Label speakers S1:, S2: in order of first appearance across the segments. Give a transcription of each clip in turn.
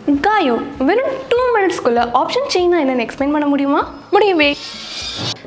S1: காயோ வெறும் 2 மினிட்ஸ்க்குள்ள ஆப்ஷன் செயினா என்னன்னு எக்ஸ்பிளைன் பண்ண முடியுமா?
S2: முடியுமே.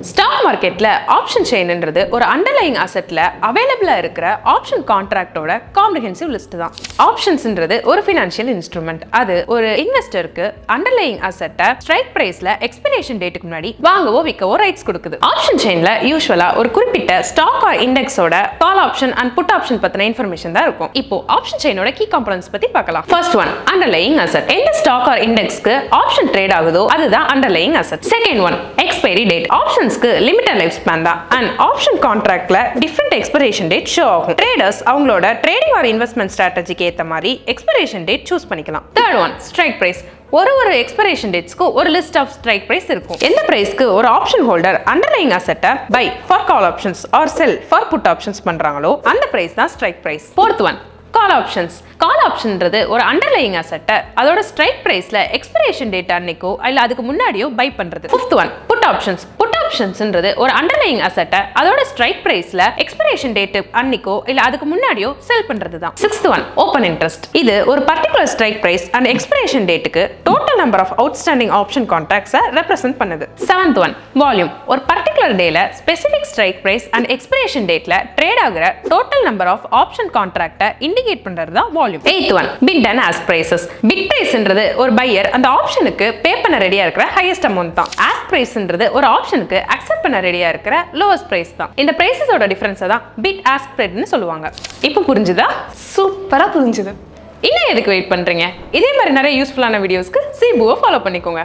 S2: ஸ்டாக் மார்க்கெட்ல ஆப்ஷன் செயின்ன்றது ஒரு அண்டர்லைங் அசெட்ல அவைலபிளா இருக்கிற ஆப்ஷன் கான்ட்ராக்டோட காம்ப்ரிஹென்சிவ் லிஸ்ட் தான். ஆப்ஷன்ஸ்ன்றது ஒரு ஃபினான்ஷியல் இன்ஸ்ட்ருமெண்ட். அது ஒரு இன்வெஸ்டருக்கு அண்டர்லைங் அசெட்டை ஸ்ட்ரைக் பிரைஸ்ல எக்ஸ்பிரேஷன் டேட்டுக்கு முன்னாடி வாங்கவோ விற்கவோ ரைட்ஸ் கொடுக்குது. ஆப்ஷன் செயின்ல யூசுவலா ஒரு குறிப்பிட்ட ஸ்டாக் ஆர் இண்டெக்ஸோட call option and put option பத்தின இன்ஃபர்மேஷன் தான் இருக்கும். இப்போ ஆப்ஷன் செயினோட கீ காம்போனன்ட்ஸ் பத்தி பார்க்கலாம். First one, underlying asset. எந்த ஸ்டாக் ஆர் இண்டெக்ஸ்க்கு ஆப்ஷன் ட்ரேட் ஆகுதோ அதுதான் underlying asset. Second one, expiry date. ஆப்ஷன்ஸ்க்கு லிமிட்டட் லைஃப் ஸ்பேன் தான் அண்ட் ஆப்ஷன் கான்ட்ராக்ட்ல டிஃபரெண்ட் எக்ஸ்பிரேஷன் டேட் ஷோ ஆகும். ட்ரேடர்ஸ் அவங்களோட ட்ரேடிங் ஆர் இன்வெஸ்ட்மெண்ட் ஸ்ட்ராட்டஜிக்கு ஏத்த மாதிரி எக்ஸ்பிரேஷன் டேட் சூஸ் பண்ணிக்கலாம். Third one, strike price. ஒரு எக்ஸ்பிரேஷன் டேட்ஸ்க்கு ஒரு லிஸ்ட் ஆஃப் ஸ்ட்ரைக் பிரைஸ் இருக்கும். எந்த பிரைஸ்க்கு ஒரு ஆப்ஷன் ஹோல்டர் அண்டர்லைங் அசெட்டை buy for call options or sell for put options பண்றாங்களோ அந்த பிரைஸ் தான் strike price. Fourth one, call options. Call ஆப்ஷன்ன்றது ஒரு அண்டர்லைங் அசெட்டை அதோட ஸ்ட்ரைக் பிரைஸ்ல எக்ஸ்பிரேஷன் டேட் அன்னைக்கோ இல்ல அதுக்கு முன்னாடியோ பை பண்றது. Fifth one, put options. Put ஆப்ஷன்ஸ்ன்றது ஒரு அண்டர்லைங் அசெட்டை அதோட ஸ்ட்ரைக் பிரைஸ்ல எக்ஸ்பிரேஷன் டேட் அன்னைக்கோ இல்ல அதுக்கு முன்னாடியோ செல் பண்றது தான். Sixth one, open interest. இது ஒரு particular strike price and expiration டேட்டுக்கு total number of outstanding option கான்ட்ராக்ட்ஸை ரெப்ரசென்ட் பண்ணுது. Seventh one, volume. ஒரு பர்டிகுலர் டேல specific strike price and expiration டேட்ல ட்ரேட் ஆகிற டோட்டல் நம்பர் ஆஃப் ஆப்ஷன் கான்ட்ராக்டை இண்டிகேட் பண்றது தான் volume. Eighth one, bid and ask prices. Bid பிரைஸ்ன்றது ஒரு பையர் அந்த ஆப்ஷனுக்கு பே பண்ண ரெடியா இருக்கிற ஹையஸ்ட் அமௌண்ட் தான். ஆஸ்க் பிரைஸ்ன்றது ஒரு ஆப்ஷனுக்கு அக்செப்ட் பண்ண ரெடியா இருக்கிற லோவஸ்ட் பிரைஸ் தான். இந்த பிரைசஸோட டிஃபரன்ஸ் தான் பிட் ஆஸ்க் ஸ்ப்ரெட்னு சொல்லுவாங்க. இப்போ புரிஞ்சுதா?
S1: சூப்பரா புரிஞ்சுது.
S2: இன்னும் எதுக்கு வெயிட் பண்றீங்க? இதே மாதிரி நிறைய யூஸ்ஃபுல்லான வீடியோஸ்க்கு Zebuவை ஃபாலோ பண்ணிக்கோங்க.